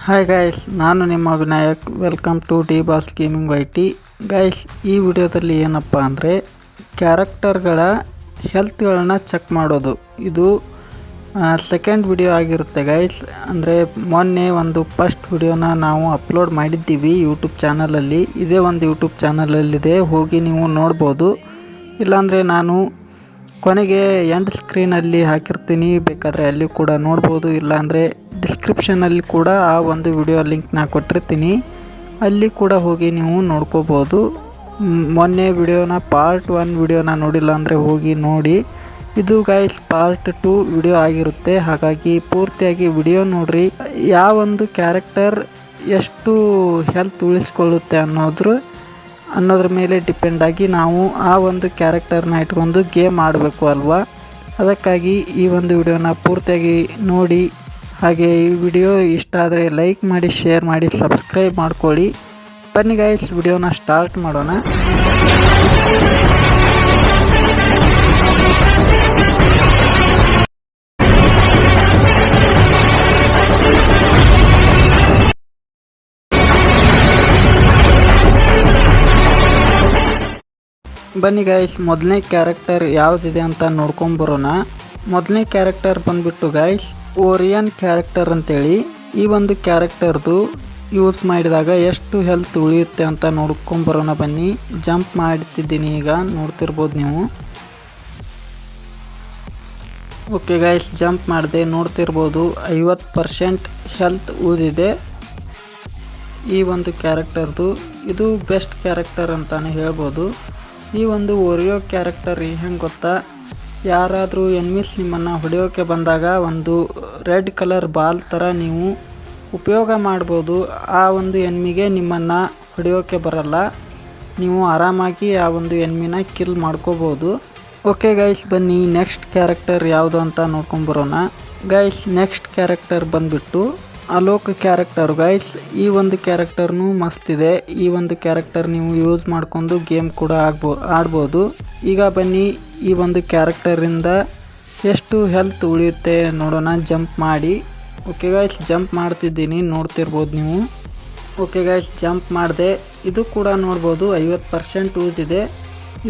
Hi guys, ನಾನು ನಿಮ್ಮ Vinayak. Welcome to D boss gaming YT. Guys, ಈ ವಿಡಿಯೋದಲ್ಲಿ ಏನಪ್ಪ ಅಂದರೆ ಕ್ಯಾರೆಕ್ಟರ್ಗಳ ಹೆಲ್ತ್ಗಳನ್ನ ಚೆಕ್ ಮಾಡೋದು. ಇದು ಸೆಕೆಂಡ್ ವಿಡಿಯೋ ಆಗಿರುತ್ತೆ ಗೈಸ್. ಅಂದರೆ ಮೊನ್ನೆ ಒಂದು ಫಸ್ಟ್ ವಿಡಿಯೋನ ನಾವು ಅಪ್ಲೋಡ್ ಮಾಡಿದ್ದೀವಿ ಯೂಟ್ಯೂಬ್ ಚಾನಲಲ್ಲಿ. ಇದೇ ಒಂದು ಯೂಟ್ಯೂಬ್ ಚಾನಲಲ್ಲಿದೆ, ಹೋಗಿ ನೀವು ನೋಡ್ಬೋದು. ಇಲ್ಲಾಂದರೆ ನಾನು ಕೊನೆಗೆ ಎಂಡ್ ಸ್ಕ್ರೀನಲ್ಲಿ ಹಾಕಿರ್ತೀನಿ, ಬೇಕಾದರೆ ಅಲ್ಲಿ ಕೂಡ ನೋಡ್ಬೋದು. ಇಲ್ಲಾಂದರೆ ಡಿಸ್ಕ್ರಿಪ್ಷನಲ್ಲಿ ಕೂಡ ಆ ಒಂದು ವಿಡಿಯೋ ಲಿಂಕ್ನ ಕೊಟ್ಟಿರ್ತೀನಿ, ಅಲ್ಲಿ ಕೂಡ ಹೋಗಿ ನೀವು ನೋಡ್ಕೋಬೋದು. ಮೊನ್ನೆ ವಿಡಿಯೋನ ಪಾರ್ಟ್ 1 ವಿಡಿಯೋನ ನೋಡಿಲ್ಲ ಅಂದರೆ ಹೋಗಿ ನೋಡಿ. ಇದು ಗೈಸ್ ಪಾರ್ಟ್ 2 ವಿಡಿಯೋ ಆಗಿರುತ್ತೆ, ಹಾಗಾಗಿ ಪೂರ್ತಿಯಾಗಿ ವಿಡಿಯೋ ನೋಡ್ರಿ. ಯಾವೊಂದು ಕ್ಯಾರೆಕ್ಟರ್ ಎಷ್ಟು ಹೆಲ್ತ್ ಉಳಿಸ್ಕೊಳ್ಳುತ್ತೆ ಅನ್ನೋದ್ರ ಮೇಲೆ ಡಿಪೆಂಡ್ ಆಗಿ ನಾವು ಆ ಒಂದು ಕ್ಯಾರೆಕ್ಟರ್ನ ಇಟ್ಕೊಂಡು ಗೇಮ್ ಆಡಬೇಕು ಅಲ್ವಾ. ಅದಕ್ಕಾಗಿ ಈ ಒಂದು ವಿಡಿಯೋನ ಪೂರ್ತಿಯಾಗಿ ನೋಡಿ. ಹಾಗೆ ಈ ವಿಡಿಯೋ ಇಷ್ಟ ಆದರೆ ಲೈಕ್ ಮಾಡಿ, ಶೇರ್ ಮಾಡಿ, ಸಬ್ಸ್ಕ್ರೈಬ್ ಮಾಡ್ಕೊಳ್ಳಿ. ಬನ್ನಿ ಗೈಸ್, ವಿಡಿಯೋನ ಸ್ಟಾರ್ಟ್ ಮಾಡೋಣ. ಬನ್ನಿ ಗೈಸ್, ಮೊದಲನೇ ಕ್ಯಾರೆಕ್ಟರ್ ಯಾವುದಿದೆ ಅಂತ ನೋಡ್ಕೊಂಬರೋಣ. ಮೊದಲನೇ ಕ್ಯಾರೆಕ್ಟರ್ ಬಂದ್ಬಿಟ್ಟು ಗೈಸ್ ಓರಿಯನ್ ಕ್ಯಾರೆಕ್ಟರ್ ಅಂತೇಳಿ. ಈ ಒಂದು ಕ್ಯಾರೆಕ್ಟರ್ದು ಯೂಸ್ ಮಾಡಿದಾಗ ಎಷ್ಟು ಹೆಲ್ತ್ ಉಳಿಯುತ್ತೆ ಅಂತ ನೋಡ್ಕೊಂಬರೋಣ. ಬನ್ನಿ, ಜಂಪ್ ಮಾಡ್ತಿದ್ದೀನಿ, ಈಗ ನೋಡ್ತಿರ್ಬೋದು ನೀವು. ಓಕೆ ಗೈಸ್, ಜಂಪ್ ಮಾಡಿದೆ, ನೋಡ್ತಿರ್ಬೋದು 50% ಹೆಲ್ತ್ ಉಳಿದಿದೆ ಈ ಒಂದು ಕ್ಯಾರೆಕ್ಟರ್ದು. ಇದು ಬೆಸ್ಟ್ ಕ್ಯಾರೆಕ್ಟರ್ ಅಂತಾನೆ ಹೇಳ್ಬೋದು. ಈ ಒಂದು ಓರಿಯೋ ಕ್ಯಾರೆಕ್ಟರ್ ಹೆಂಗೆ ಗೊತ್ತಾ, ಯಾರಾದರೂ ಎನ್ಮಿಸ್ ನಿಮ್ಮನ್ನು ಹೊಡೆಯೋಕ್ಕೆ ಬಂದಾಗ ಒಂದು ರೆಡ್ ಕಲರ್ ಬಾಲ್ ಥರ ನೀವು ಉಪಯೋಗ ಮಾಡ್ಬೋದು. ಆ ಒಂದು ಎನ್ಮಿಗೆ ನಿಮ್ಮನ್ನು ಹೊಡೆಯೋಕ್ಕೆ ಬರಲ್ಲ, ನೀವು ಆರಾಮಾಗಿ ಆ ಒಂದು ಎನ್ಮಿನ ಕಿಲ್ ಮಾಡ್ಕೋಬೋದು. ಓಕೆ ಗೈಸ್, ಬನ್ನಿ ನೆಕ್ಸ್ಟ್ ಕ್ಯಾರೆಕ್ಟರ್ ಯಾವುದು ಅಂತ ನೋಡ್ಕೊಂಬರೋಣ. ಗೈಸ್, ನೆಕ್ಸ್ಟ್ ಕ್ಯಾರೆಕ್ಟರ್ ಬಂದ್ಬಿಟ್ಟು ಅಲೋಕ್ ಕ್ಯಾರೆಕ್ಟರ್ ಗೈಸ್. ಈ ಒಂದು ಕ್ಯಾರೆಕ್ಟರ್ನು ಮಸ್ತ್ ಇದೆ. ಈ ಒಂದು ಕ್ಯಾರೆಕ್ಟರ್ ನೀವು ಯೂಸ್ ಮಾಡ್ಕೊಂಡು ಗೇಮ್ ಕೂಡ ಆಡ್ಬೋದು. ಈಗ ಬನ್ನಿ, ಈ ಒಂದು ಕ್ಯಾರೆಕ್ಟರಿಂದ ಎಷ್ಟು ಹೆಲ್ತ್ ಉಳಿಯುತ್ತೆ ನೋಡೋಣ. ಜಂಪ್ ಮಾಡಿ. ಓಕೆ ಗೈಸ್, ಜಂಪ್ ಮಾಡ್ತಿದ್ದೀನಿ, ನೋಡ್ತಿರ್ಬೋದು ನೀವು. ಓಕೆ ಗೈಸ್, ಜಂಪ್ ಮಾಡಿದೆ. ಇದು ಕೂಡ ನೋಡ್ಬೋದು 50% ಯೂಸ್ ಇದೆ.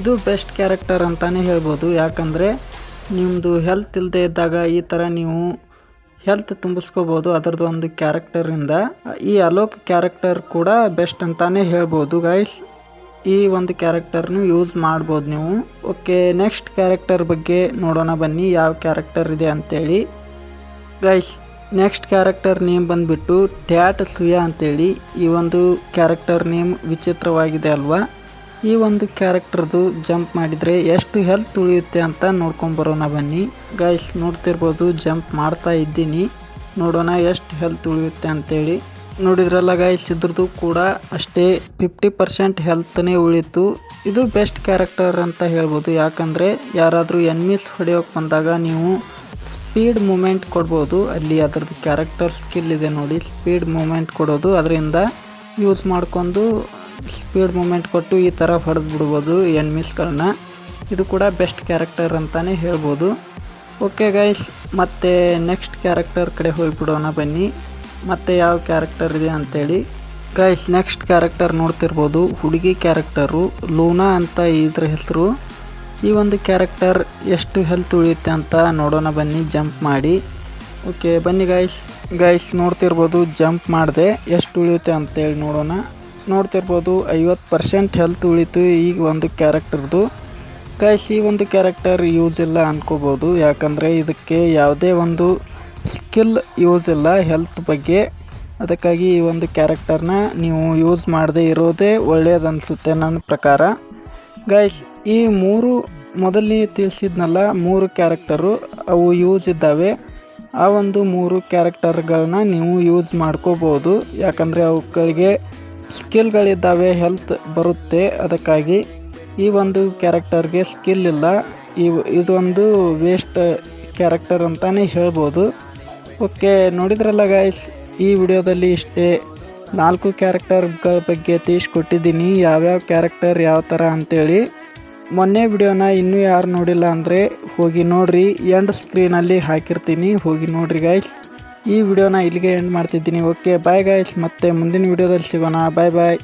ಇದು ಬೆಸ್ಟ್ ಕ್ಯಾರೆಕ್ಟರ್ ಅಂತಲೇ ಹೇಳ್ಬೋದು. ಯಾಕಂದರೆ ನಿಮ್ಮದು ಹೆಲ್ತ್ ಇಲ್ಲದೆ ಇದ್ದಾಗ ಈ ಥರ ನೀವು ಹೆಲ್ತ್ ತುಂಬಿಸ್ಕೋಬೋದು ಅದರದ್ದು ಒಂದು ಕ್ಯಾರೆಕ್ಟರಿಂದ. ಈ ಅಲೋಕ್ ಕ್ಯಾರೆಕ್ಟರ್ ಕೂಡ ಬೆಸ್ಟ್ ಅಂತಾನೆ ಹೇಳ್ಬೋದು ಗೈಸ್. ಈ ಒಂದು ಕ್ಯಾರೆಕ್ಟರ್ನು ಯೂಸ್ ಮಾಡ್ಬೋದು ನೀವು. ಓಕೆ, ನೆಕ್ಸ್ಟ್ ಕ್ಯಾರೆಕ್ಟರ್ ಬಗ್ಗೆ ನೋಡೋಣ ಬನ್ನಿ, ಯಾವ ಕ್ಯಾರೆಕ್ಟರ್ ಇದೆ ಅಂತೇಳಿ. ಗೈಸ್, ನೆಕ್ಸ್ಟ್ ಕ್ಯಾರೆಕ್ಟರ್ ನೇಮ್ ಬಂದ್ಬಿಟ್ಟು ಟ್ಯಾಟ್ ಸುಯಾ ಅಂತೇಳಿ. ಈ ಒಂದು ಕ್ಯಾರೆಕ್ಟರ್ ನೇಮ್ ವಿಚಿತ್ರವಾಗಿದೆ ಅಲ್ವಾ. ಈ ಒಂದು ಕ್ಯಾರೆಕ್ಟರ್ದು ಜಂಪ್ ಮಾಡಿದರೆ ಎಷ್ಟು ಹೆಲ್ತ್ ಉಳಿಯುತ್ತೆ ಅಂತ ನೋಡ್ಕೊಂಬರೋಣ ಬನ್ನಿ. ಗೈಸ್, ನೋಡ್ತಿರ್ಬೋದು, ಜಂಪ್ ಮಾಡ್ತಾ ಇದ್ದೀನಿ, ನೋಡೋಣ ಎಷ್ಟು ಹೆಲ್ತ್ ಉಳಿಯುತ್ತೆ ಅಂತೇಳಿ. ನೋಡಿದ್ರಲ್ಲ ಗೈಸ್, ಇದ್ರದ್ದು ಕೂಡ ಅಷ್ಟೇ 50% ಹೆಲ್ತ್ನೇ ಉಳಿತು. ಇದು ಬೆಸ್ಟ್ ಕ್ಯಾರೆಕ್ಟರ್ ಅಂತ ಹೇಳ್ಬೋದು. ಯಾಕಂದರೆ ಯಾರಾದರೂ ಎನ್ಮಿಸ್ ಹೊಡೆಯೋಕೆ ಬಂದಾಗ ನೀವು ಸ್ಪೀಡ್ ಮೂಮೆಂಟ್ ಕೊಡ್ಬೋದು. ಅಲ್ಲಿ ಅದರದ್ದು ಕ್ಯಾರೆಕ್ಟರ್ ಸ್ಕಿಲ್ ಇದೆ ನೋಡಿ, ಸ್ಪೀಡ್ ಮೂಮೆಂಟ್ ಕೊಡೋದು. ಅದರಿಂದ ಯೂಸ್ ಮಾಡ್ಕೊಂಡು ಸ್ಪೀಡ್ ಮೂಮೆಂಟ್ ಕೊಟ್ಟು ಈ ಥರ ಹೊಡೆದು ಬಿಡ್ಬೋದು ಎನ್ಮಿಸ್ಗಳನ್ನ. ಇದು ಕೂಡ ಬೆಸ್ಟ್ ಕ್ಯಾರೆಕ್ಟರ್ ಅಂತಲೇ ಹೇಳ್ಬೋದು. ಓಕೆ ಗೈಸ್, ಮತ್ತೆ ನೆಕ್ಸ್ಟ್ ಕ್ಯಾರೆಕ್ಟರ್ ಕಡೆ ಹೋಗಿಬಿಡೋಣ ಬನ್ನಿ, ಮತ್ತೆ ಯಾವ ಕ್ಯಾರೆಕ್ಟರ್ ಇದೆ ಅಂತೇಳಿ. ಗೈಸ್, ನೆಕ್ಸ್ಟ್ ಕ್ಯಾರೆಕ್ಟರ್ ನೋಡ್ತಿರ್ಬೋದು, ಹುಡುಗಿ ಕ್ಯಾರೆಕ್ಟರು ಲೂನಾ ಅಂತ ಇದ್ರ ಹೆಸರು. ಈ ಒಂದು ಕ್ಯಾರೆಕ್ಟರ್ ಎಷ್ಟು ಹೆಲ್ತ್ ಉಳಿಯುತ್ತೆ ಅಂತ ನೋಡೋಣ ಬನ್ನಿ, ಜಂಪ್ ಮಾಡಿ. ಓಕೆ ಬನ್ನಿ ಗೈಸ್, ನೋಡ್ತಿರ್ಬೋದು, ಜಂಪ್ ಮಾಡಿದೆ, ಎಷ್ಟು ಉಳಿಯುತ್ತೆ ಅಂತೇಳಿ ನೋಡೋಣ. ನೋಡ್ತಿರ್ಬೋದು 50% ಹೆಲ್ತ್ ಉಳಿತು ಈ ಒಂದು ಕ್ಯಾರೆಕ್ಟರ್ದು. ಗೈಸ್, ಈ ಒಂದು ಕ್ಯಾರೆಕ್ಟರ್ ಯೂಸ್ ಇಲ್ಲ ಅನ್ಕೋಬೋದು. ಯಾಕಂದರೆ ಇದಕ್ಕೆ ಯಾವುದೇ ಒಂದು ಸ್ಕಿಲ್ ಯೂಸ್ ಇಲ್ಲ ಹೆಲ್ತ್ ಬಗ್ಗೆ. ಅದಕ್ಕಾಗಿ ಈ ಒಂದು ಕ್ಯಾರೆಕ್ಟರ್ನ ನೀವು ಯೂಸ್ ಮಾಡದೇ ಇರೋದೇ ಒಳ್ಳೆಯದನ್ನಿಸುತ್ತೆ ನನ್ನ ಪ್ರಕಾರ. ಗೈಸ್, ಈ ಮೊದಲನೇ ತಿಳಿಸಿದ್ನಲ್ಲ 3 ಕ್ಯಾರೆಕ್ಟರು, ಅವು ಯೂಸ್ ಇದ್ದಾವೆ. ಆ ಒಂದು 3 ಕ್ಯಾರೆಕ್ಟರ್ಗಳನ್ನ ನೀವು ಯೂಸ್ ಮಾಡ್ಕೋಬೋದು. ಯಾಕಂದರೆ ಅವುಗಳಿಗೆ ಸ್ಕಿಲ್ಗಳಿದ್ದಾವೆ, ಹೆಲ್ತ್ ಬರುತ್ತೆ. ಅದಕ್ಕಾಗಿ ಈ ಒಂದು ಕ್ಯಾರೆಕ್ಟರ್ಗೆ ಸ್ಕಿಲ್ ಇಲ್ಲ. ಇದೊಂದು ವೇಸ್ಟ್ ಕ್ಯಾರೆಕ್ಟರ್ ಅಂತಲೇ ಹೇಳ್ಬೋದು. ಓಕೆ, ನೋಡಿದ್ರಲ್ಲ ಗೈಸ್, ಈ ವಿಡಿಯೋದಲ್ಲಿ ಇಷ್ಟೇ 4 ಕ್ಯಾರೆಕ್ಟರ್ಗಳ ಬಗ್ಗೆ ತಿಳಿಸ್ಕೊಟ್ಟಿದ್ದೀನಿ, ಯಾವ್ಯಾವ ಕ್ಯಾರೆಕ್ಟರ್ ಯಾವ ಥರ ಅಂತೇಳಿ. ಮೊನ್ನೆ ವಿಡಿಯೋನ ಇನ್ನೂ ಯಾರು ನೋಡಿಲ್ಲ ಅಂದರೆ ಹೋಗಿ ನೋಡಿರಿ, ಎಂಡ್ ಸ್ಕ್ರೀನಲ್ಲಿ ಹಾಕಿರ್ತೀನಿ, ಹೋಗಿ ನೋಡಿರಿ ಗೈಸ್. ಈ ವಿಡಿಯೋನ ಇಲ್ಲಿಗೆ ಎಂಡ್ ಮಾಡ್ತಿದ್ದೀನಿ. ಓಕೆ ಬಾಯ್ ಗಾಯ್ಸ್, ಮತ್ತೆ ಮುಂದಿನ ವಿಡಿಯೋದಲ್ಲಿ ಸಿಗೋಣ. ಬಾಯ್ ಬಾಯ್.